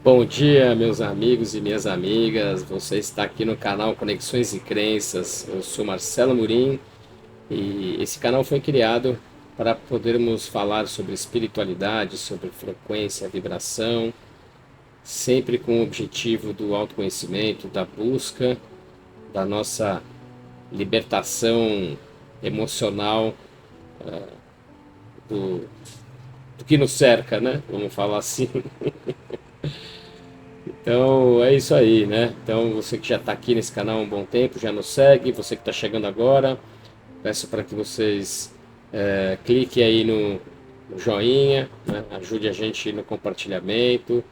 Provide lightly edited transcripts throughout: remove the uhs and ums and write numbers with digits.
Bom dia, meus amigos e minhas amigas. Você está aqui no canal Conexões e Crenças. Eu sou Marcelo Murim e esse canal foi criado para podermos falar sobre espiritualidade, sobre frequência, vibração, sempre com o objetivo do autoconhecimento, da busca da nossa libertação emocional do, do que nos cerca, né? Vamos falar assim. Então é isso aí, né? Então você que já está aqui nesse canal há um bom tempo, já nos segue, você que está chegando agora, peço para que vocês cliquem aí no joinha, né? Ajude a gente no compartilhamento,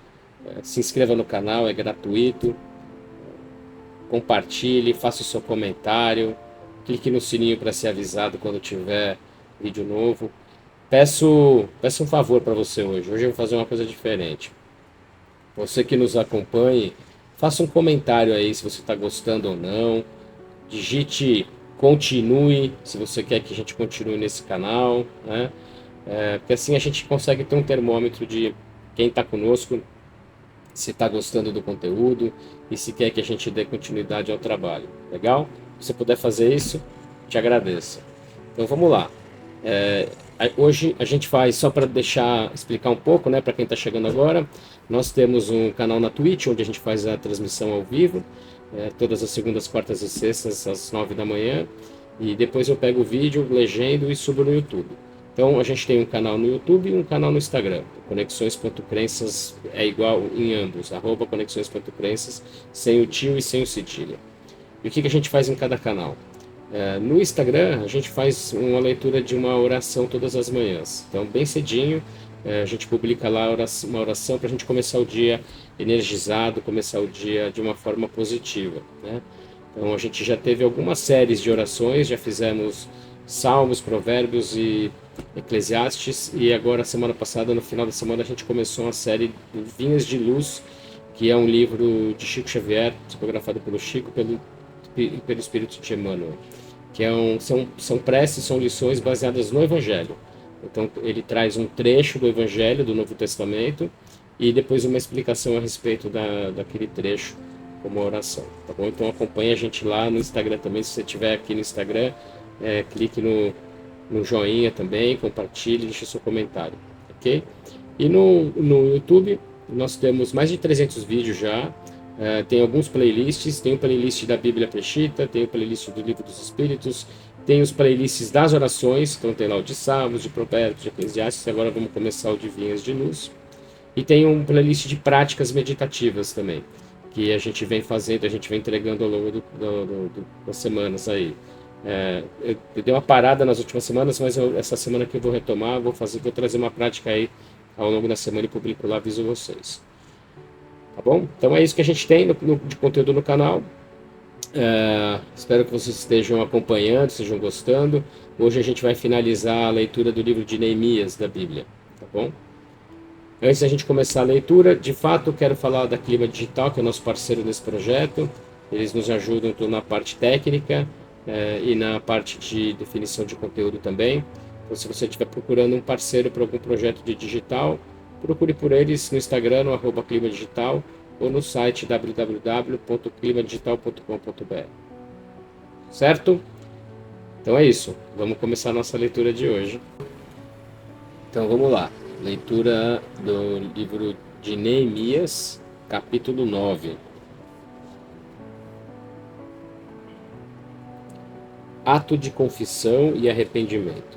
se inscreva no canal, é gratuito, compartilhe, faça o seu comentário, clique no sininho para ser avisado quando tiver vídeo novo. Peço um favor para você hoje. Hoje eu vou fazer uma coisa diferente. Você que nos acompanhe, faça um comentário aí se você está gostando ou não. Digite continue se você quer que a gente continue nesse canal, né? Porque assim a gente consegue ter um termômetro de quem está conosco, se está gostando do conteúdo e se quer que a gente dê continuidade ao trabalho. Legal? Se você puder fazer isso, te agradeço. Então vamos lá. Hoje a gente faz, só para deixar explicar um pouco, né, para quem está chegando agora, nós temos um canal na Twitch, onde a gente faz a transmissão ao vivo, todas as segundas, quartas e sextas, às 9 da manhã, e depois eu pego o vídeo, legendo e subo no YouTube. Então a gente tem um canal no YouTube e um canal no Instagram. Conexões.crenças é igual em ambos, @conexões.crenças, sem o tio e sem o cedilha. E o que a gente faz em cada canal? No Instagram, a gente faz uma leitura de uma oração todas as manhãs. Então, bem cedinho, a gente publica lá uma oração para a gente começar o dia energizado, começar o dia de uma forma positiva, né? Então, a gente já teve algumas séries de orações, já fizemos Salmos, Provérbios e Eclesiastes, e agora, semana passada, no final da semana, a gente começou uma série de Vinhas de Luz, que é um livro de Chico Xavier, psicografado pelo Chico e pelo Espírito de Emmanuel, que são preces, são lições baseadas no Evangelho. Então ele traz um trecho do Evangelho, do Novo Testamento, e depois uma explicação a respeito daquele trecho como oração, tá bom? Então acompanhe a gente lá no Instagram também, se você estiver aqui no Instagram, clique no joinha também, compartilhe, deixe seu comentário, ok? E no YouTube nós temos mais de 300 vídeos já. Tem alguns playlists, tem o playlist da Bíblia Preshita, tem o playlist do Livro dos Espíritos, tem os playlists das orações, então tem lá o de Salmos, de Provérbios, de Eclesiastes, agora vamos começar o de Vinhas de Luz. E tem um playlist de práticas meditativas também, que a gente vem fazendo, a gente vem entregando ao longo das semanas aí. Eu dei uma parada nas últimas semanas, mas essa semana que eu vou retomar, vou trazer uma prática aí ao longo da semana e publico lá, aviso vocês. Tá bom? Então é isso que a gente tem de conteúdo no canal. Espero que vocês estejam acompanhando, estejam gostando. Hoje a gente vai finalizar a leitura do livro de Neemias da Bíblia, tá bom? Antes da gente começar a leitura, de fato, quero falar da Clima Digital, que é o nosso parceiro nesse projeto. Eles nos ajudam na parte técnica e na parte de definição de conteúdo também. Então, se você estiver procurando um parceiro para algum projeto de digital, procure por eles no Instagram, no @Clima Digital, ou no site www.climadigital.com.br. Certo? Então é isso. Vamos começar a nossa leitura de hoje. Então vamos lá. Leitura do livro de Neemias, capítulo 9. Ato de confissão e arrependimento.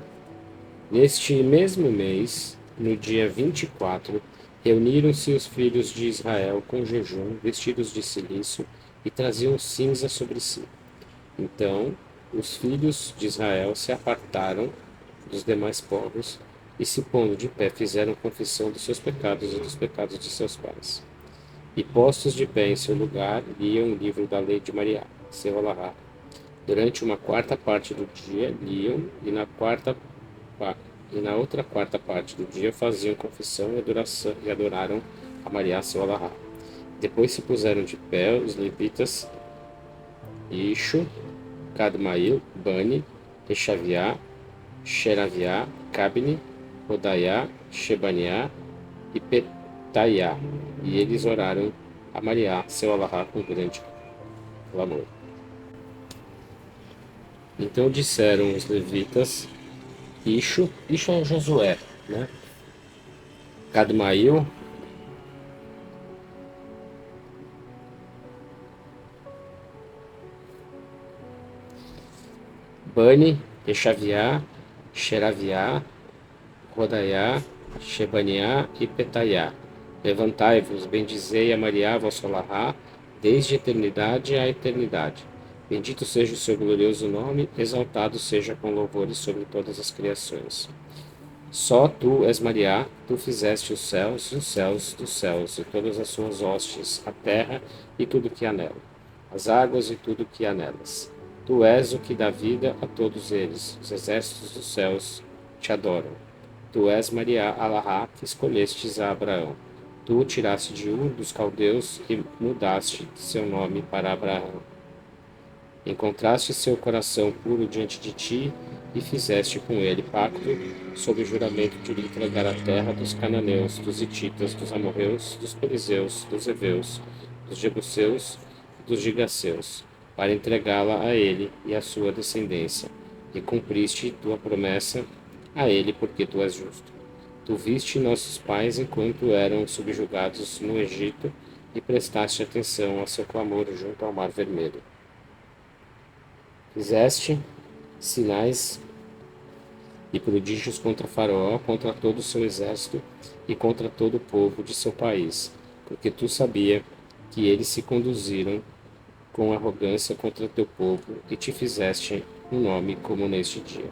Neste mesmo mês, no dia 24, reuniram-se os filhos de Israel com jejum, vestidos de cilício, e traziam cinza sobre si. Então os filhos de Israel se apartaram dos demais povos e, se pondo de pé, fizeram confissão dos seus pecados e dos pecados de seus pais. E, postos de pé em seu lugar, liam o livro da lei de Mariá, seu Alahá. Durante uma quarta parte do dia liam, e na outra quarta parte do dia faziam confissão e adoraram a Mariá, seu Alahá. Depois se puseram de pé os levitas Ishu, Cadmail, Bani, Rechaviá, Xeraviá, Cabne, Rodaiá, Shebaniá e Petaiá, E eles oraram a Mariá, seu Alahá, com grande clamor. Então disseram os levitas, Isho é Josué, né? Cadmail, Bani, Exaviá, Xeraviá, Rodaiá, Shebaniá e Petaiá. Levantai-vos, bendizei a Mariá, vosso Alahá, desde a eternidade à eternidade. Bendito seja o seu glorioso nome, exaltado seja com louvores sobre todas as criações. Só tu és Mariá, tu fizeste os céus dos céus, e todas as suas hostes, a terra e tudo que há nela, as águas e tudo que há nelas. Tu és o que dá vida a todos eles, os exércitos dos céus te adoram. Tu és Mariá Alahá, que escolhestes a Abraão. Tu o tiraste de Ur dos caldeus e mudaste seu nome para Abraão. Encontraste seu coração puro diante de ti e fizeste com ele pacto, sob o juramento de lhe entregar a terra dos cananeus, dos hititas, dos amorreus, dos perizeus, dos heveus, dos jebuseus e dos gigaseus, para entregá-la a ele e à sua descendência. E cumpriste tua promessa a ele, porque tu és justo. Tu viste nossos pais enquanto eram subjugados no Egito e prestaste atenção ao seu clamor junto ao Mar Vermelho. Fizeste sinais e prodígios contra Faraó, contra todo o seu exército e contra todo o povo de seu país, porque tu sabia que eles se conduziram com arrogância contra teu povo e te fizeste um nome como neste dia.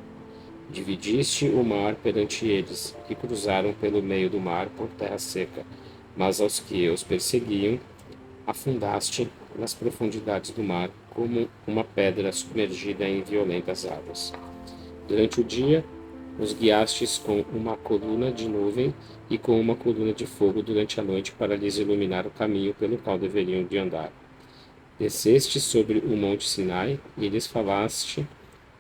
Dividiste o mar perante eles e cruzaram pelo meio do mar por terra seca, mas aos que os perseguiam afundaste nas profundidades do mar como uma pedra submergida em violentas águas. Durante o dia, os guiastes com uma coluna de nuvem e com uma coluna de fogo durante a noite para lhes iluminar o caminho pelo qual deveriam de andar. Desceste sobre o monte Sinai e lhes falaste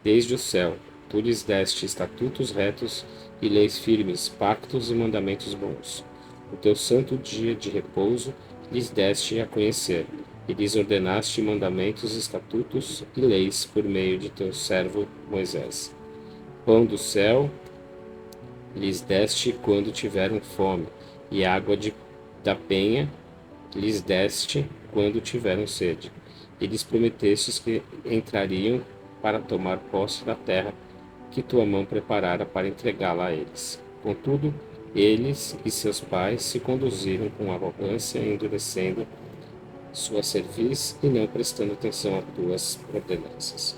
desde o céu. Tu lhes deste estatutos retos e leis firmes, pactos e mandamentos bons. O teu santo dia de repouso lhes deste a conhecer, e lhes ordenaste mandamentos, estatutos e leis por meio de teu servo Moisés. Pão do céu lhes deste quando tiveram fome, e água da penha lhes deste quando tiveram sede. E lhes prometestes que entrariam para tomar posse da terra que tua mão preparara para entregá-la a eles. Contudo, eles e seus pais se conduziram com arrogância, endurecendo sua cerviz e não prestando atenção a tuas ordenanças.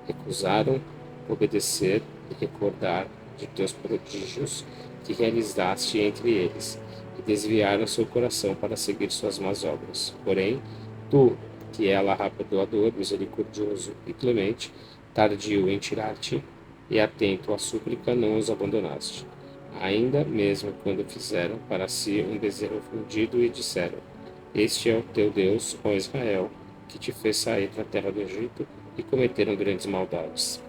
Recusaram obedecer e recordar de teus prodígios que realizaste entre eles, e desviaram seu coração para seguir suas más obras. Porém, tu, que é Alahá perdoador, misericordioso e clemente, tardio em tirar-te e atento à súplica, não os abandonaste. Ainda mesmo quando fizeram para si um bezerro fundido e disseram: Este é o teu Deus, ó Israel, que te fez sair da terra do Egito, e cometeram grandes maldades.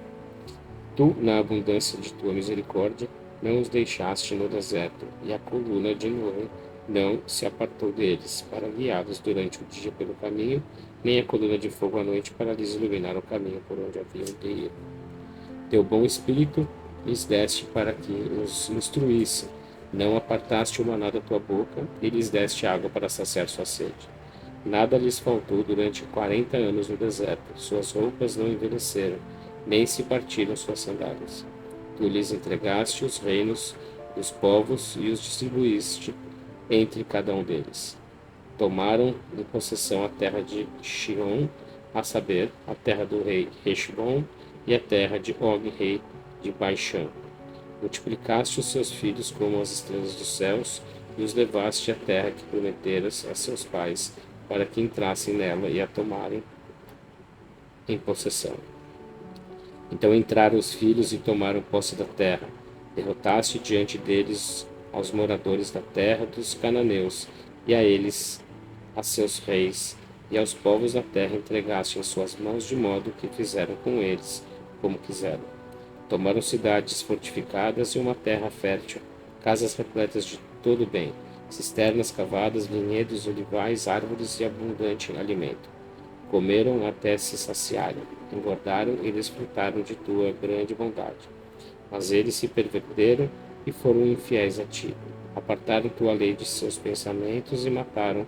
Tu, na abundância de tua misericórdia, não os deixaste no deserto, e a coluna de nuvem não se apartou deles, para guiá-los durante o dia pelo caminho, nem a coluna de fogo à noite para lhes iluminar o caminho por onde haviam de ir. Teu bom espírito lhes deste para que os instruísse. Não apartaste o maná da tua boca, e lhes deste água para saciar sua sede. Nada lhes faltou durante 40 anos no deserto. Suas roupas não envelheceram, nem se partiram suas sandálias. Tu lhes entregaste os reinos dos povos e os distribuíste entre cada um deles. Tomaram em possessão a terra de Sihon, a saber, a terra do rei Heshbon e a terra de Og, rei de Baixã. Multiplicaste os seus filhos como as estrelas dos céus e os levaste à terra que prometeras a seus pais, para que entrassem nela e a tomarem em possessão. Então entraram os filhos e tomaram posse da terra. Derrotaste diante deles aos moradores da terra dos cananeus, e a eles, a seus reis, e aos povos da terra entregaste em suas mãos, de modo que fizeram com eles como quiseram. Tomaram cidades fortificadas e uma terra fértil, casas repletas de todo bem, cisternas cavadas, vinhedos, olivais, árvores e abundante alimento. Comeram até se saciarem, engordaram e desfrutaram de tua grande bondade. Mas eles se perverteram e foram infiéis a ti. Apartaram tua lei de seus pensamentos e mataram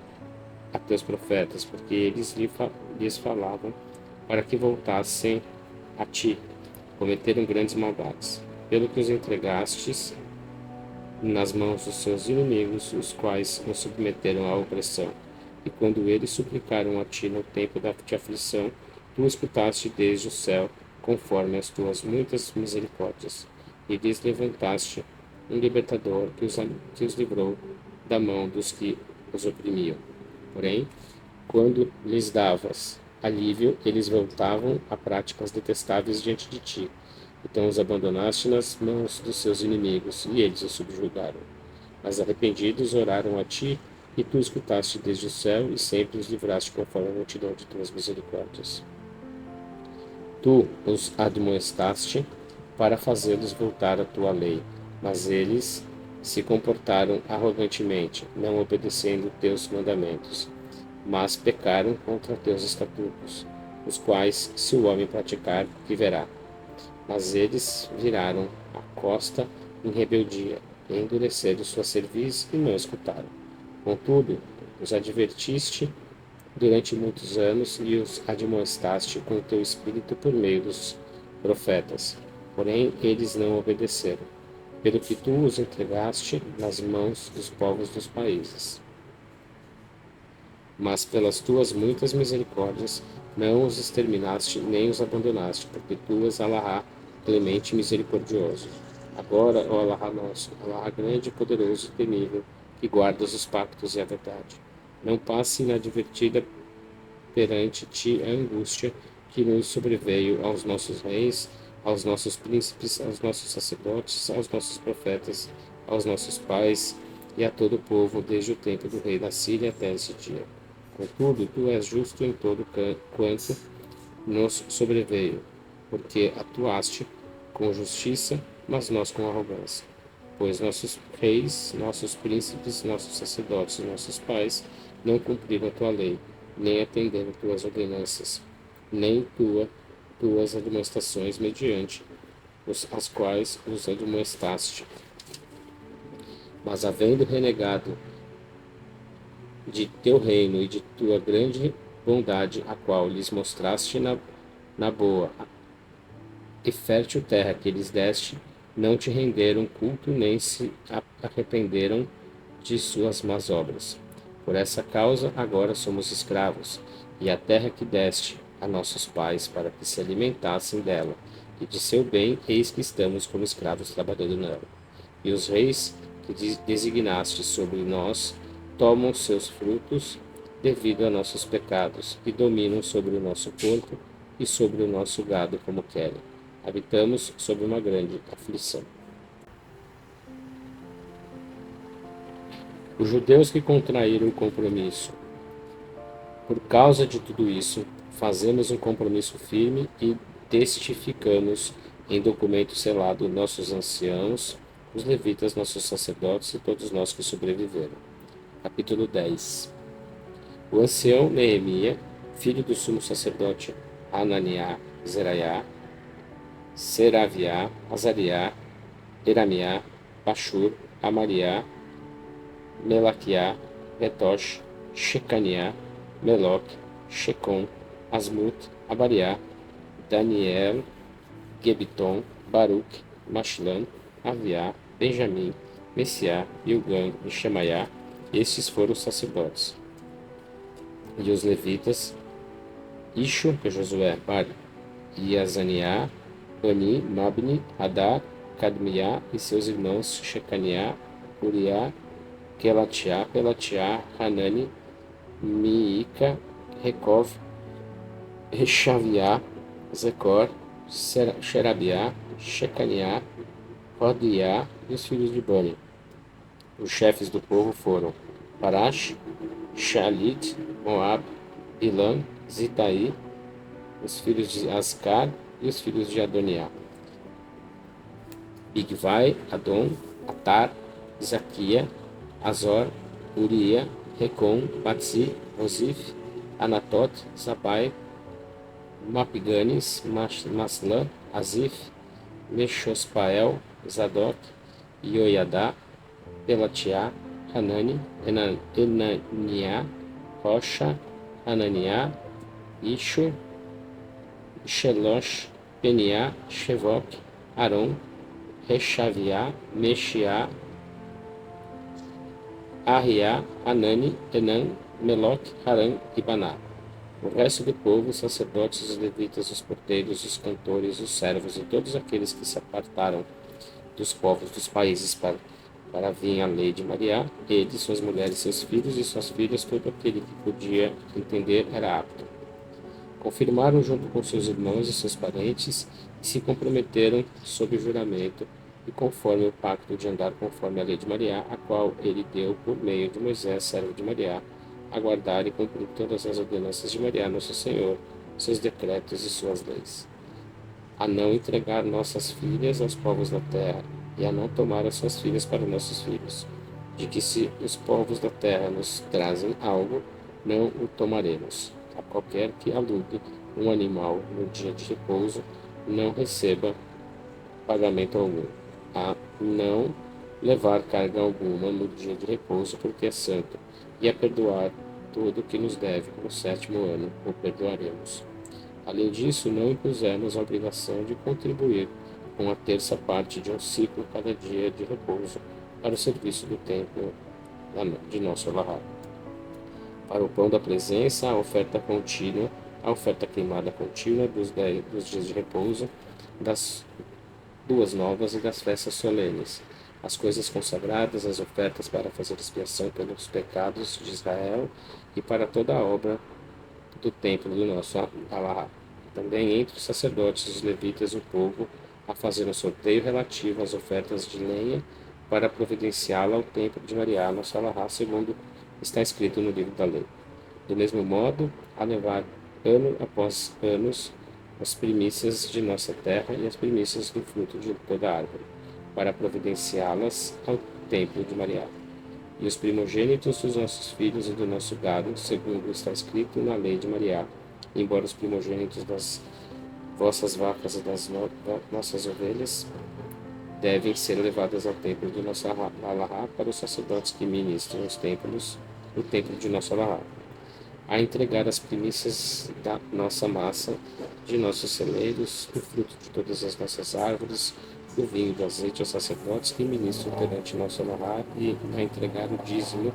a teus profetas, porque eles lhes falavam para que voltassem a ti. Cometeram grandes maldades, pelo que os entregastes nas mãos dos seus inimigos, os quais os submeteram à opressão. E quando eles suplicaram a ti no tempo da aflição, tu escutaste desde o céu, conforme as tuas muitas misericórdias, e lhes levantaste um libertador que os livrou da mão dos que os oprimiam. Porém, quando lhes davas alívio, eles voltavam a práticas detestáveis diante de ti. Então os abandonaste nas mãos dos seus inimigos, e eles os subjugaram. Mas arrependidos oraram a ti, e tu escutaste desde o céu, e sempre os livraste conforme a multidão de tuas misericórdias. Tu os admoestaste para fazê-los voltar à tua lei, mas eles se comportaram arrogantemente, não obedecendo teus mandamentos, mas pecaram contra teus estatutos, os quais, se o homem praticar, viverá. Mas eles viraram a costa em rebeldia, e endureceram sua cerviz e não escutaram. Contudo, os advertiste durante muitos anos e os admoestaste com o teu espírito por meio dos profetas. Porém, eles não obedeceram, pelo que tu os entregaste nas mãos dos povos dos países. Mas pelas tuas muitas misericórdias não os exterminaste nem os abandonaste, porque tu és Alahá, clemente e misericordioso. Agora, ó Alahá nosso, Alahá grande, poderoso e temível, que guardas os pactos e a verdade. Não passe inadvertida perante ti a angústia que nos sobreveio aos nossos reis, aos nossos príncipes, aos nossos sacerdotes, aos nossos profetas, aos nossos pais e a todo o povo, desde o tempo do rei da Síria até esse dia. Contudo, tu és justo em todo quanto nos sobreveio, porque atuaste com justiça, mas nós com arrogância. Pois nossos reis, nossos príncipes, nossos sacerdotes e nossos pais não cumpriram a tua lei, nem atenderam tuas ordenanças, nem tuas admoestações mediante as quais os admoestaste. Mas havendo renegado de teu reino e de tua grande bondade, a qual lhes mostraste na boa e fértil terra que lhes deste, não te renderam culto nem se arrependeram de suas más obras. Por essa causa, agora somos escravos, e a terra que deste a nossos pais para que se alimentassem dela, e de seu bem, eis que estamos como escravos trabalhando nela. E os reis que designaste sobre nós tomam seus frutos devido a nossos pecados, e dominam sobre o nosso corpo e sobre o nosso gado como querem. Habitamos sob uma grande aflição. Os judeus que contraíram o compromisso. Por causa de tudo isso, fazemos um compromisso firme e testificamos em documento selado nossos anciãos, os levitas, nossos sacerdotes e todos nós que sobreviveram. Capítulo 10. O ancião Neemia, filho do sumo sacerdote Hananiá, Zeraiá, Seraviá, Azariá, Eramiá, Pashur, Amariá, Melaquiá, Betosh, Shecaniá, Meloc, Shecom, Asmut, Abariá, Daniel, Gebiton, Baruch, Mashlan, Aviá, Benjamim, Messiá, Ilgan e Shemaiá. Estes foram os sacerdotes. E os levitas, Ishu, que é Josué, Bar, Iazaniá, Bani, Mabni, Hadar, Cadmiá e seus irmãos Shecaniá, Uriá, Kelatiá, Pelatiá, Hanani, Miica, Recov, Rechaviá, Zecor, Xerabiá, Shecaniá, Hodiá e os filhos de Bani. Os chefes do povo foram Parash, Shalit, Moab, Ilan, Zitaí, os filhos de Ascar e os filhos de Adoniá. Bigvai, Adon, Atar, Zaquia, Azor, Uria, Recon, Batzi, Rosif, Anatot, Zabai, Mapganes, Maslan, Azif, Meshospael, Zadok, Ioiadá, Pelatiá, Hanani, Enaniá, Rocha, Hananiá, Ishu, Shelosh, Peniá, Shevok, Aron, Rechaviá, Mexiá, Arriá, Anani, Enan, Meloc, Haran e Baná. O resto do povo, os sacerdotes, os levitas, os porteiros, os cantores, os servos e todos aqueles que se apartaram dos povos dos países para vir a lei de Maria, eles, suas mulheres, seus filhos e suas filhas, todo aquele que podia entender era apto. Confirmaram junto com seus irmãos e seus parentes e se comprometeram sob juramento e conforme o pacto de andar conforme a lei de Maria, a qual ele deu por meio de Moisés, servo de Maria, a guardar e cumprir todas as ordenanças de Maria, nosso Senhor, seus decretos e suas leis. A não entregar nossas filhas aos povos da terra, e a não tomar as suas filhas para nossos filhos, de que se os povos da terra nos trazem algo, não o tomaremos. A qualquer que alugue um animal no dia de repouso, não receba pagamento algum. A não levar carga alguma no dia de repouso, porque é santo, e a perdoar tudo o que nos deve no sétimo ano, o perdoaremos. Além disso, não impusemos a obrigação de contribuir com a terça parte de um ciclo cada dia de repouso para o serviço do templo de nosso Allahá. Para o pão da presença, a oferta contínua, a oferta queimada contínua dos dias de repouso, das duas novas e das festas solenes, as coisas consagradas, as ofertas para fazer expiação pelos pecados de Israel e para toda a obra do templo do nosso Allahá. Também entre os sacerdotes, os levitas e o povo, a fazer um sorteio relativo às ofertas de lenha para providenciá-la ao templo de Maria, nosso Allahá, segundo está escrito no livro da lei. Do mesmo modo, a levar ano após anos as primícias de nossa terra e as primícias do fruto de toda a árvore, para providenciá-las ao templo de Maria. E os primogênitos dos nossos filhos e do nosso gado, segundo está escrito na lei de Maria, embora os primogênitos das vossas vacas e das nossas ovelhas devem ser levadas ao templo de nosso Allahá para os sacerdotes que ministram os templos, o templo de nosso Allahá, a entregar as primícias da nossa massa, de nossos celeiros, do fruto de todas as nossas árvores, do vinho e do azeite aos sacerdotes que ministram perante nosso Allahá e a entregar o dízimo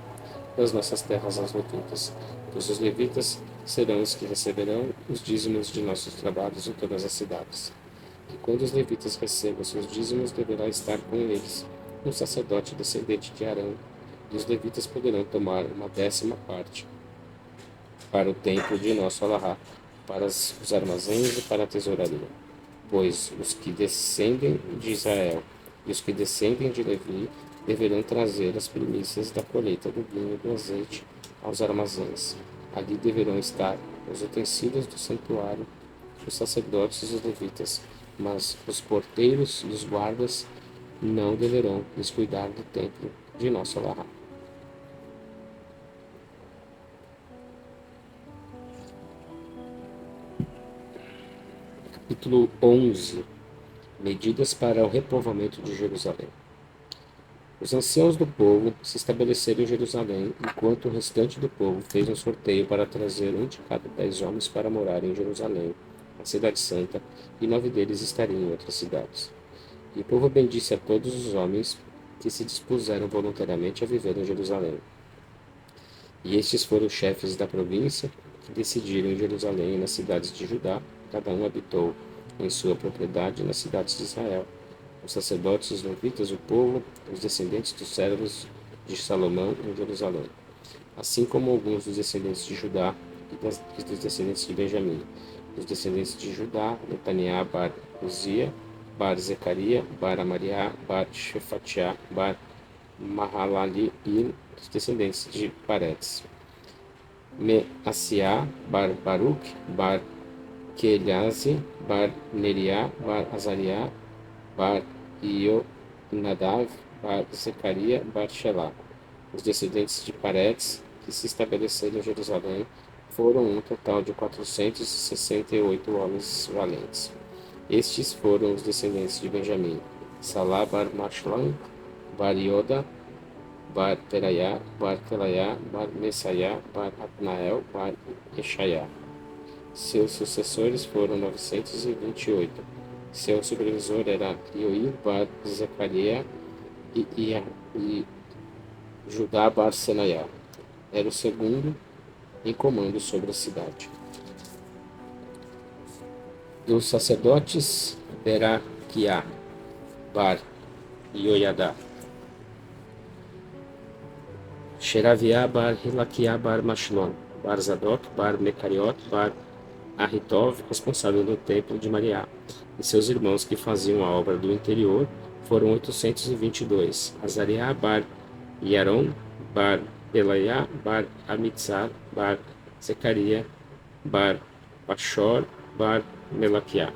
das nossas terras aos levitas. Pois os levitas serão os que receberão os dízimos de nossos trabalhos em todas as cidades. E quando os levitas recebam seus dízimos, deverá estar com eles um sacerdote descendente de Arão, e os levitas poderão tomar uma 10ª parte para o templo de nosso Allahá, para os armazéns e para a tesouraria. Pois os que descendem de Israel e os que descendem de Levi deverão trazer as primícias da colheita do vinho e do azeite aos armazéns. Ali deverão estar os utensílios do santuário, os sacerdotes e os levitas, mas os porteiros e os guardas não deverão descuidar do templo de nosso Allahá. Capítulo 11. Medidas para o repovoamento de Jerusalém. Os anciãos do povo se estabeleceram em Jerusalém, enquanto o restante do povo fez um sorteio para trazer um de cada 10 homens para morar em Jerusalém, a cidade santa, e 9 deles estariam em outras cidades. E o povo bendisse a todos os homens que se dispuseram voluntariamente a viver em Jerusalém. E estes foram os chefes da província, que decidiram em Jerusalém e nas cidades de Judá. Cada um habitou em sua propriedade nas cidades de Israel. Os sacerdotes, os levitas, o povo, os descendentes dos servos de Salomão em Jerusalém, assim como alguns dos descendentes de Judá e dos descendentes de Benjamim. Dos descendentes de Judá, Netaniah bar Uzia, bar Zecaria, bar Amariá, bar Shefatiá, bar Mahalali, e dos descendentes de Paredes, Meassiá, bar Baruch, bar Queliase, bar Neriá, bar Azariá, bar Ionadav, bar Zecaria, bar Shelá, Os descendentes de Paredes, que se estabeleceram em Jerusalém, foram um total de 468 homens valentes. Estes foram os descendentes de Benjamim: Salá bar Mashlam, bar Yoda, bar Teraiah, bar Telaiah, bar Messaiah, bar Atnael, bar Eshaiah. Seus sucessores foram 928. Seu supervisor era Ioir bar Zacariah e Judá bar Senaiah. Era o segundo em comando sobre a cidade. Dos sacerdotes, Beraquiá bar Ioiadá, Xeraviá bar Hilaquiá bar Machlon, bar Zadok bar Mecariot bar Ahitov, responsável do templo de Mariá, e seus irmãos que faziam a obra do interior foram 822. Azariá bar Yaron bar Pelaiá bar Amitzar bar Zecaria bar Pachor bar Melaquiá,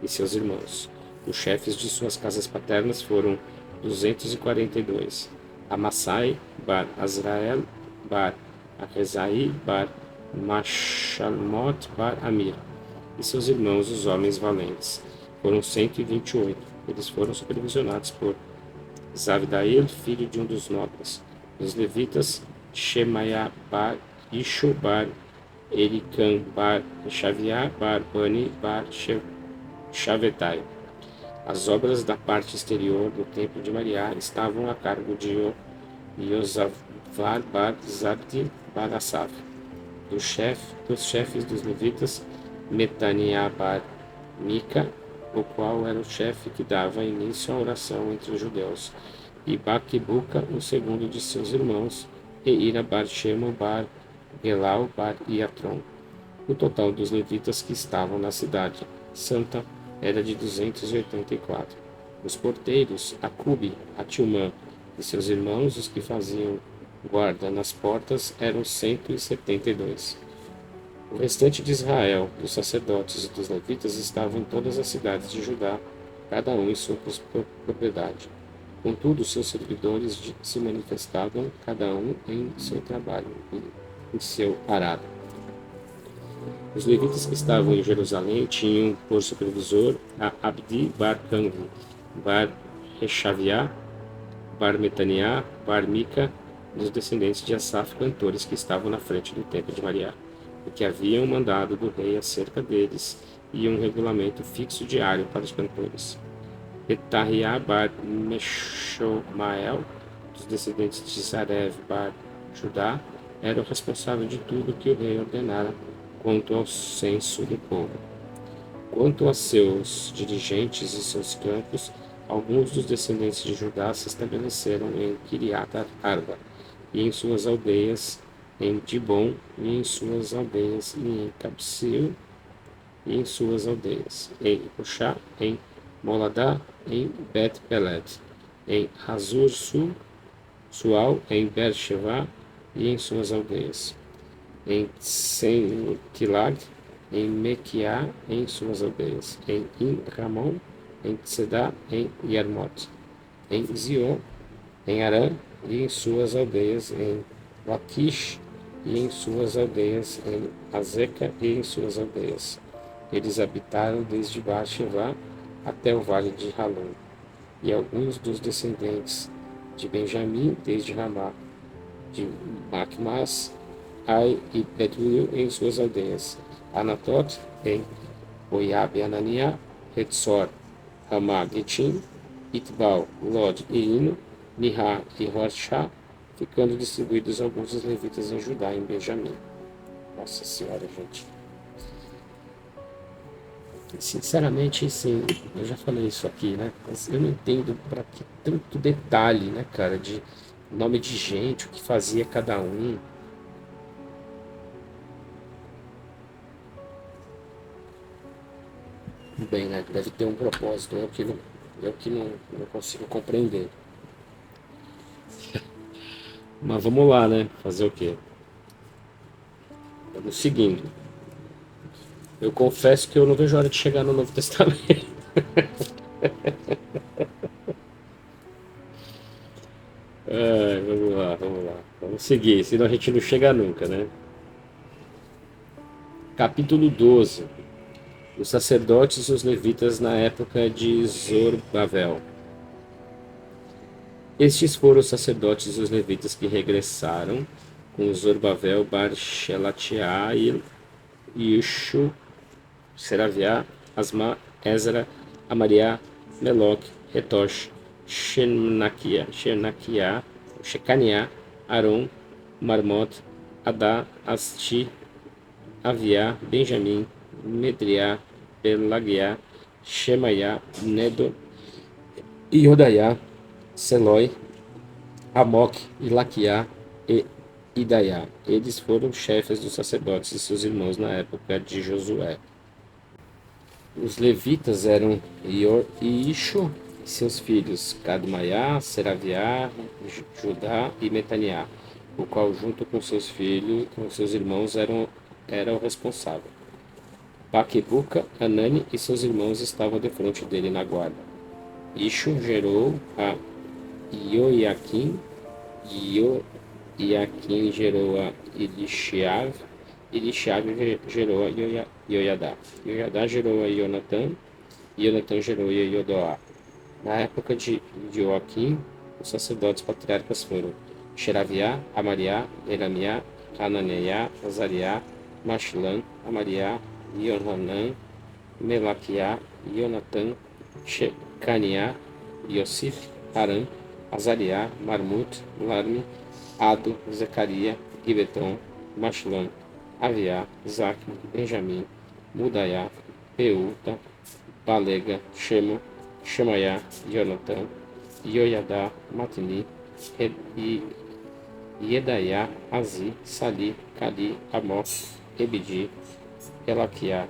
e seus irmãos. Os chefes de suas casas paternas foram 242. Amassai bar Azrael bar Arezai bar Mashalmot bar Amir, e seus irmãos, os homens valentes. Foram 128. Eles foram supervisionados por Zavdail, filho de um dos nobres. Os levitas, Shemaiah bar Ishu bar Ericam bar Xaviá bar Bani bar Shavetai. As obras da parte exterior do templo de Mariá estavam a cargo de Yosavar bar Zabdi bar Asaf. Dos chefes dos levitas, Metaniah bar Mica, o qual era o chefe que dava início à oração entre os judeus, e Baquibuca, o segundo de seus irmãos, e Ira bar Shemo bar Gelal bar Iatron. O total dos levitas que estavam na cidade santa era de 284. Os porteiros, Acubi, Atilmã e seus irmãos, os que faziam guarda nas portas, eram 172. O restante de Israel, dos sacerdotes e dos levitas, estavam em todas as cidades de Judá, cada um em sua propriedade. Contudo, seus servidores se manifestavam, cada um em seu trabalho, em seu arado. Os levitas que estavam em Jerusalém tinham por supervisor a Abdi bar Canvi, bar Rechaviá, bar Metaniá, bar Mica, dos descendentes de Asaf, cantores que estavam na frente do templo de Mariá, e que haviam mandado do rei acerca deles e um regulamento fixo diário para os cantores. Petahia bar Meshomael, dos descendentes de Zarev bar Judá, era o responsável de tudo que o rei ordenara quanto ao censo do povo. Quanto a seus dirigentes e seus campos, alguns dos descendentes de Judá se estabeleceram em Kiriat Arba, e em suas aldeias, em Dibon, e em suas aldeias, e em Capsil, e em suas aldeias, em Puxá, em Moladá, em Bet-Peled, em Hazur Sual, em Beersheba, e em suas aldeias, em Senquilag, em Mequiá, em suas aldeias, em In-Ramon, em Tzedá, em Yarmot, em Zion, em Arã, e em suas aldeias, em Laquish, e em suas aldeias, em Azeca, e em suas aldeias. Eles habitaram desde Baal-Shevá até o vale de Halom, e alguns dos descendentes de Benjamim, desde Ramá, de Macmas, Ai e Betuel em suas aldeias, Anatot, em Oiab e Ananiá, Retzor, Ramá, Gitim, Itbal, Lod e Ino, Nihá e Horshá, ficando distribuídos alguns dos levitas em Judá e em Benjamim. Nossa Senhora, gente. Sinceramente, sim, eu já falei isso aqui, né? Mas eu não entendo para que tanto detalhe, né, cara, de nome de gente, o que fazia cada um. Bem, né? Deve ter um propósito, eu que não consigo compreender. Mas vamos lá, né? Fazer o quê? Vamos seguindo. Eu confesso que eu não vejo a hora de chegar no Novo Testamento. Vamos lá, vamos lá. Seguir, senão a gente não chega nunca, né? Capítulo 12. Os sacerdotes e os levitas na época de Zorobabel. Estes foram os sacerdotes e os levitas que regressaram com Zorobabel, Bar Shelatiel, Yishu, Seraviá, Asma, Ezra, Amariá, Meloque, Retosh, Shecaniá, Aron, Marmot, Adá, Asti, Aviá, Benjamim, Medriá, Pelagiá, Shemaiá, Nedo, Iodaiá, Seloi, Amoque, Ilaquiá e Idaiá. Eles foram chefes dos sacerdotes e seus irmãos na época de Josué. Os levitas eram Ishu e seus filhos, Cadmaiá, Seraviá, Judá e Metaniá, o qual junto com seus filhos, com seus irmãos, era o responsável. Baquebuca, Anani e seus irmãos estavam defronte dele na guarda. Ishu gerou a Ioiaquim, Ioiaquim gerou a Elishiav, Elishiav gerou a Ioiadá, Ioiadá gerou a Ionatã, Ionatã gerou a Iodoá. Na época de Joaquim, os sacerdotes patriarcas foram Xeraviá, Amariá, Eramiá, Ananiá, Azariá, Mashilã, Amariá, Yohanan, Melaquiá, Ionatã, Shecaniá, Iosif, Aram, Azariá, Marmut, Larmi, Ado, Zecaria, Gibeton, Mashilã, Aviá, Zac, Benjamim, Mudaiá, Peuta, Balega, Shemo, Shemaiá, Jonatã, Ioiadá, Matni, Iedaiá, Azi, Sali, Cali, Amok, Ebedi, Elaquiá,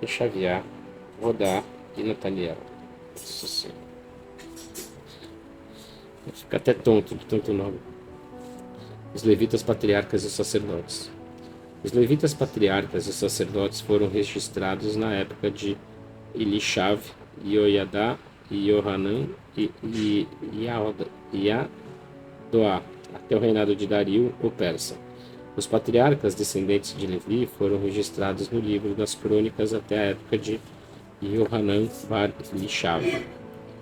Exaviá, Rodá e Nataniel. Nossa Senhora. Fica até tonto de tanto nome. Os levitas patriarcas e os sacerdotes. Os levitas patriarcas e os sacerdotes foram registrados na época de Elishav, Ioiadá, Yohanan e Yadoá, até o reinado de Dario, o persa. Os patriarcas descendentes de Levi foram registrados no livro das crônicas até a época de Yohanan bar Elishav.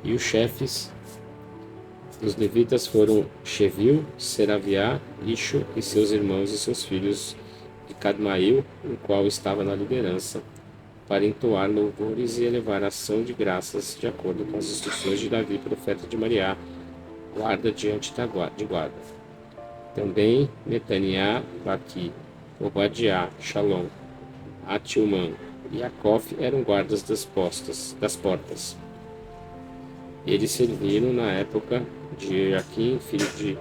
E os chefes dos levitas foram Shevil, Seraviá, Ishu e seus irmãos e seus filhos de Cadmail, o qual estava na liderança, para entoar louvores e elevar ação de graças de acordo com as instruções de Davi, profeta de Mariá, guarda diante de guarda. Também Netaniá, Baqui, Obadiá, Shalom, Atilman e Acof eram guardas das portas. Eles serviram na época de Joaquim, filho de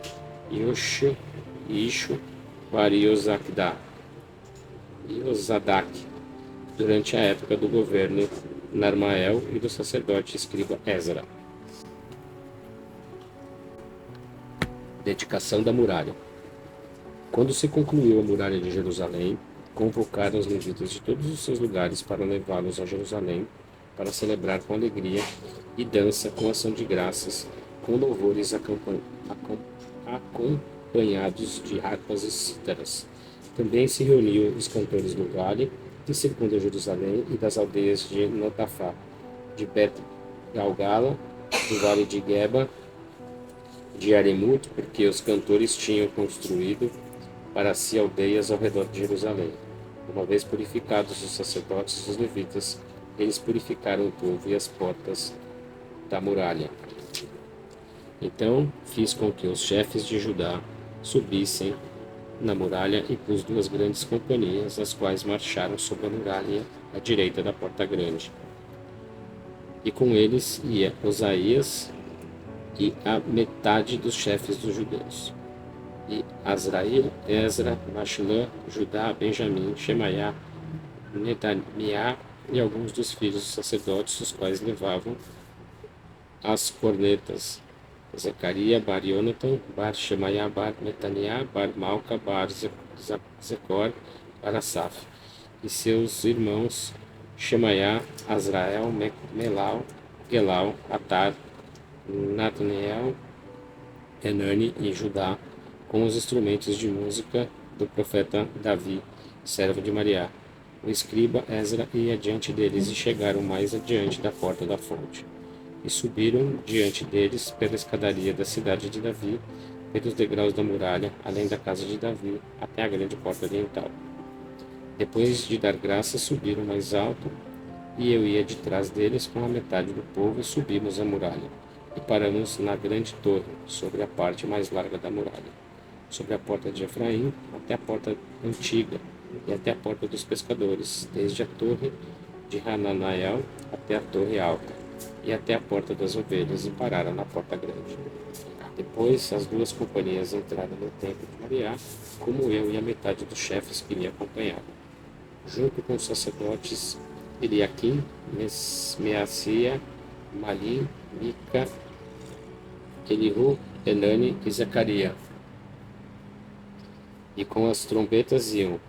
Ishu, para Iosadak, durante a época do governo Narmael e do sacerdote escriba Ezra. Dedicação da muralha. Quando se concluiu a muralha de Jerusalém, convocaram os levitas de todos os seus lugares para levá-los a Jerusalém, para celebrar com alegria e dança com ação de graças, com louvores acompanhados de harpas e cítaras. Também se reuniu os cantores do vale, que circunda Jerusalém, e das aldeias de Notafá, de Bet-Galgala, do vale de Geba, de Aremut, porque os cantores tinham construído para si aldeias ao redor de Jerusalém. Uma vez purificados os sacerdotes e os levitas, eles purificaram o povo e as portas da muralha. Então fiz com que os chefes de Judá subissem na muralha e pus duas grandes companhias, as quais marcharam sobre a muralha à direita da porta grande. E com eles ia Osaías e a metade dos chefes dos judeus. E Azrael, Ezra, Mashilã, Judá, Benjamim, Shemaiá, Netaniá e alguns dos filhos dos sacerdotes, os quais levavam as cornetas. Zecaria, Bar Yonatan, Bar Shemaiá, Bar Netaniá, Bar Malca, Bar Zecor, Bar Asaf, e seus irmãos Shemaiá, Azrael, Melau, Gelau, Atar, Nataniel, Enani e Judá, com os instrumentos de música do profeta Davi, servo de Maria. O escriba Ezra ia diante deles e chegaram mais adiante da porta da fonte. E subiram diante deles pela escadaria da cidade de Davi, pelos degraus da muralha, além da casa de Davi, até a grande porta oriental. Depois de dar graças, subiram mais alto, e eu ia de trás deles com a metade do povo, e subimos a muralha, e paramos na grande torre, sobre a parte mais larga da muralha, sobre a porta de Efraim, até a porta antiga, e até a porta dos pescadores, desde a torre de Hananael até a torre alta, e até a porta das ovelhas, e pararam na porta grande. Depois as duas companhias entraram no templo de Maria, como eu e a metade dos chefes que me acompanhavam, junto com os sacerdotes Eliaquim, Meacia, Malim, Mica, Elihu, Enani e Zacarias. E com as trombetas iam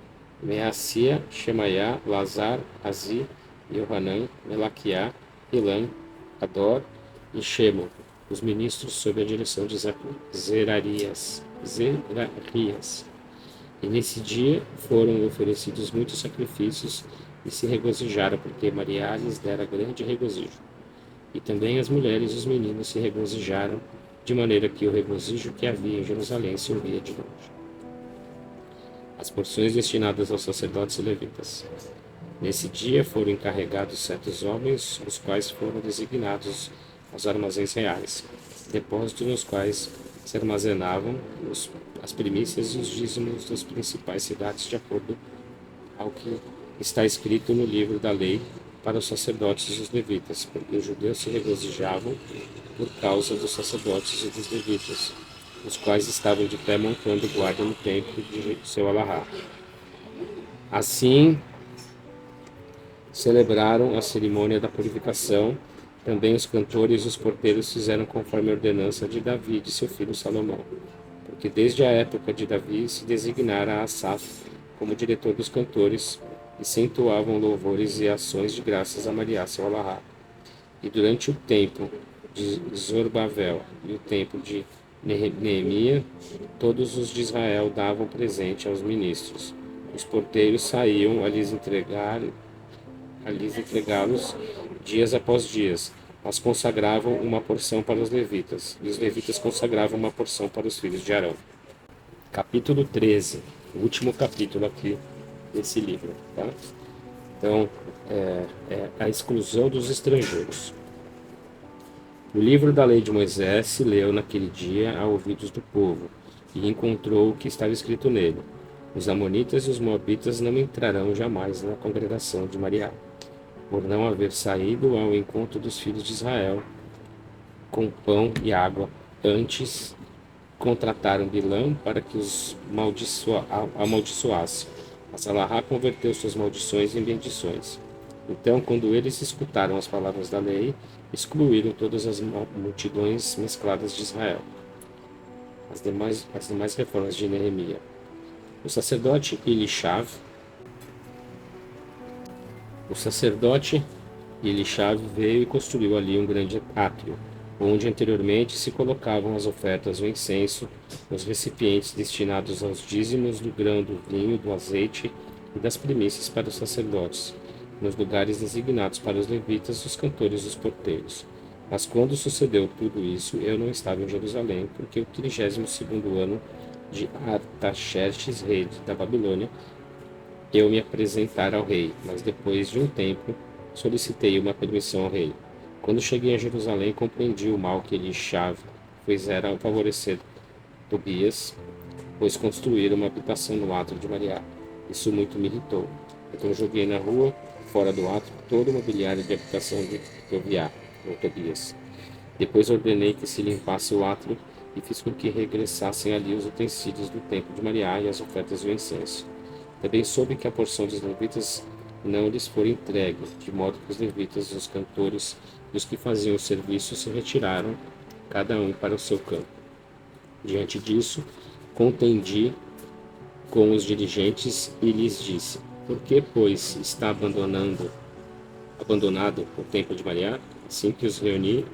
Meacia, Shemaiah, Lazar, Azi, Yohanan, Melaquiá, Ilan, Ador e Shemo, os ministros sob a direção de Zerarias. E nesse dia foram oferecidos muitos sacrifícios e se regozijaram, porque Maria lhes dera grande regozijo. E também as mulheres e os meninos se regozijaram, de maneira que o regozijo que havia em Jerusalém se ouvia de longe. As porções destinadas aos sacerdotes e levitas. Nesse dia foram encarregados certos homens, os quais foram designados aos armazéns reais, depósitos nos quais se armazenavam as primícias e os dízimos das principais cidades, de acordo ao que está escrito no livro da lei para os sacerdotes e os levitas, porque os judeus se regozijavam por causa dos sacerdotes e dos levitas, os quais estavam de pé montando guarda no templo de seu Alahá. Assim, celebraram a cerimônia da purificação. Também os cantores e os porteiros fizeram conforme a ordenança de Davi e de seu filho Salomão, porque desde a época de Davi se designara Asaf como diretor dos cantores, e se entoavam louvores e ações de graças a Maria, seu Alahá. E durante o tempo de Zorobabel e o tempo de Neemia, todos os de Israel davam presente aos ministros. Os porteiros saíam a lhes entregá-los dias após dias, mas consagravam uma porção para os levitas, e os levitas consagravam uma porção para os filhos de Arão. Capítulo 13, o último capítulo aqui desse livro, tá? Então, é a exclusão dos estrangeiros. O livro da lei de Moisés se leu naquele dia a ouvidos do povo, e encontrou o que estava escrito nele: os amonitas e os moabitas não entrarão jamais na congregação de Maria, por não haver saído ao encontro dos filhos de Israel com pão e água. Antes contrataram Bilã para que os amaldiçoasse. Mas Alahá converteu suas maldições em bendições. Então, quando eles escutaram as palavras da lei, excluíram todas as multidões mescladas de Israel. As demais reformas de Neemia. O sacerdote Elishav veio e construiu ali um grande átrio, onde anteriormente se colocavam as ofertas, o incenso, os recipientes destinados aos dízimos do grão, do vinho, do azeite e das primícias para os sacerdotes, nos lugares designados para os levitas, os cantores e os porteiros. Mas quando sucedeu tudo isso, eu não estava em Jerusalém, porque o 32º ano de Artaxerxes, rei da Babilônia, eu me apresentara ao rei, mas depois de um tempo solicitei uma permissão ao rei. Quando cheguei a Jerusalém, compreendi o mal que Elishav fizera ao favorecer Tobias, pois construíram uma habitação no átrio de Maria. Isso muito me irritou. Então joguei na rua, fora do átrio, todo o mobiliário de habitação de Tobias. Depois ordenei que se limpasse o átrio e fiz com que regressassem ali os utensílios do templo de Maria e as ofertas do incenso. Também soube que a porção dos levitas não lhes foi entregue, de modo que os levitas, os cantores e os que faziam o serviço se retiraram, cada um para o seu campo. Diante disso, contendi com os dirigentes e lhes disse: por que, pois, está abandonado o templo de Maria? Assim que os reuni,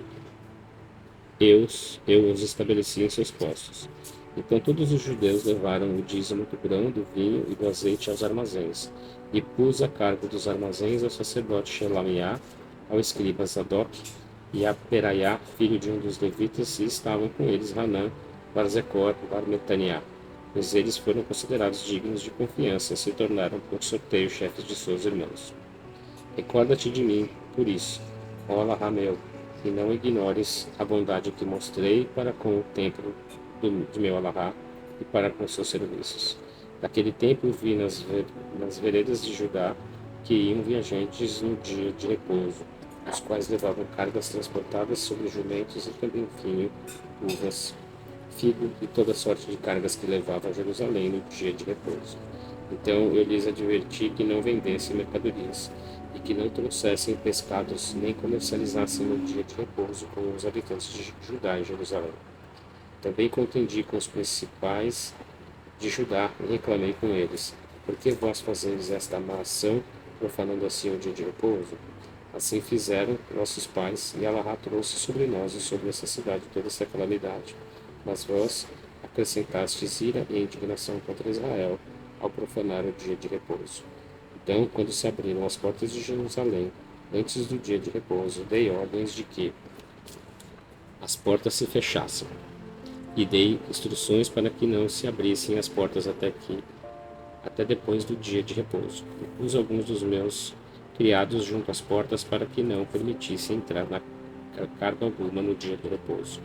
eu os estabeleci em seus postos. Então todos os judeus levaram o dízimo do grão, do vinho e do azeite aos armazéns, e pus a cargo dos armazéns ao sacerdote Shelamiah, ao escriba Zadok e a Peraiá, filho de um dos levitas, e estavam com eles Hanã, Barzecor, Barmetaniá, pois eles foram considerados dignos de confiança e se tornaram por sorteio chefes de seus irmãos. Recorda-te de mim, por isso, ó Alahá meu, e não ignores a bondade que mostrei para com o templo de meu Alahá e para com seus serviços. Naquele tempo vi nas veredas de Judá que iam viajantes no dia de repouso, os quais levavam cargas transportadas sobre jumentos e também vinho, uvas, figo e toda sorte de cargas que levavam a Jerusalém no dia de repouso. Então eu lhes adverti que não vendessem mercadorias e que não trouxessem pescados nem comercializassem no dia de repouso com os habitantes de Judá e Jerusalém. Também contendi com os principais de Judá e reclamei com eles: por que vós fazeis esta má ação, profanando assim o dia de repouso? Assim fizeram nossos pais, e Alahá trouxe sobre nós e sobre essa cidade toda essa calamidade. Mas vós acrescentastes ira e indignação contra Israel ao profanar o dia de repouso. Então, quando se abriram as portas de Jerusalém, antes do dia de repouso, dei ordens de que as portas se fechassem, e dei instruções para que não se abrissem as portas até depois do dia de repouso. E pus alguns dos meus criados junto às portas para que não permitissem entrar na carga alguma no dia do repouso.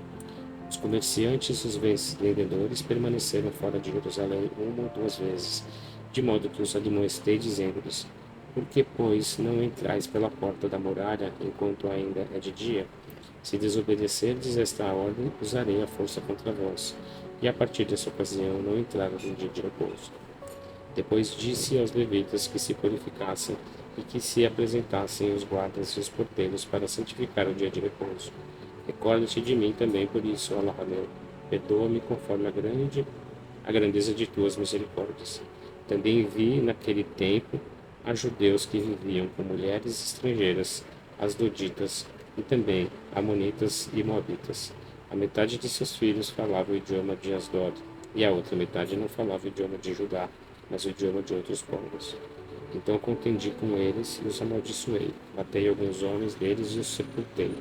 Os comerciantes e os vendedores permaneceram fora de Jerusalém uma ou duas vezes, de modo que os admoestei, dizendo-lhes: por que, pois, não entrais pela porta da muralha enquanto ainda é de dia? Se desobedecerdes esta ordem, usarei a força contra vós. E a partir dessa ocasião não entraram no dia de repouso. Depois disse aos levitas que se purificassem e que se apresentassem os guardas e os porteiros para santificar o dia de repouso. Recorda-te de mim também por isso, ó Alahá meu. Perdoa-me conforme a grandeza de tuas misericórdias. Também vi naquele tempo a judeus que viviam com mulheres estrangeiras, as doditas, e também amonitas e moabitas. A metade de seus filhos falava o idioma de Asdod, e a outra metade não falava o idioma de Judá, mas o idioma de outros povos. Então contendi com eles e os amaldiçoei. Matei alguns homens deles e os sepultei.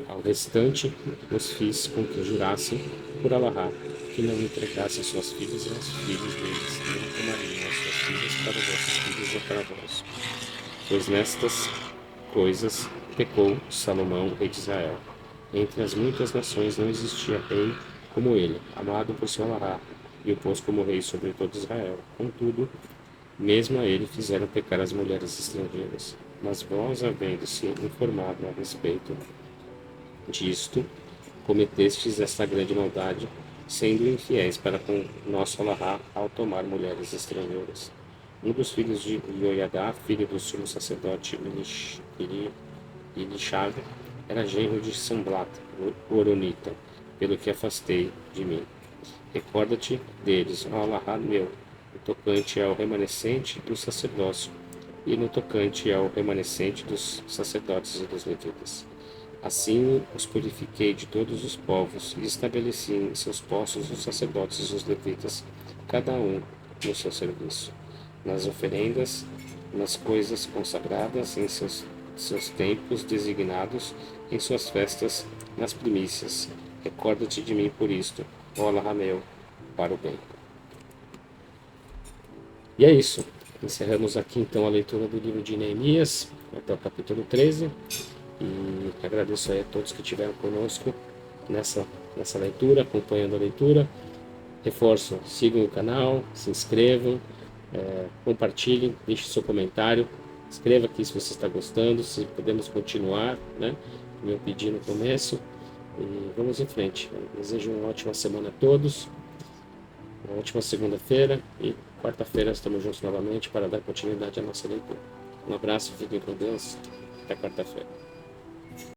Ao restante, os fiz com que jurassem por Alahá que não entregassem suas filhas aos filhos deles, e não tomariam as suas filhas para vossos filhos ou para vós. Pois nestas coisas pecou Salomão, rei de Israel. Entre as muitas nações não existia rei como ele, amado por seu Alahá, e o pôs como rei sobre todo Israel. Contudo, mesmo a ele fizeram pecar as mulheres estrangeiras. Mas vós, havendo-se informado a respeito disto, cometestes esta grande maldade, sendo infiéis para com nosso Alahá ao tomar mulheres estrangeiras. Um dos filhos de Ioiadá, filho do sumo sacerdote Elishave, era genro de Samblat, o Oronita, pelo que afastei de mim. Recorda-te deles, ó Alahá meu, no tocante ao remanescente do sacerdócio e no tocante ao remanescente dos sacerdotes e dos levitas. Assim os purifiquei de todos os povos e estabeleci em seus postos os sacerdotes e os levitas, cada um no seu serviço, nas oferendas, nas coisas consagradas, em seus tempos designados, em suas festas, nas primícias. Recorda-te de mim por isto, ó Alahá meu, para o bem. E é isso. Encerramos aqui então a leitura do livro de Neemias, até o capítulo 13. E agradeço aí a todos que estiveram conosco nessa leitura, acompanhando a leitura. Reforço, sigam o canal, se inscrevam, compartilhem, deixem seu comentário, escreva aqui se você está gostando, se podemos continuar, né? Como eu pedi no começo. E vamos em frente. Desejo uma ótima semana a todos, uma ótima segunda-feira e quarta-feira estamos juntos novamente para dar continuidade à nossa leitura. Um abraço, fiquem com Deus, até quarta-feira.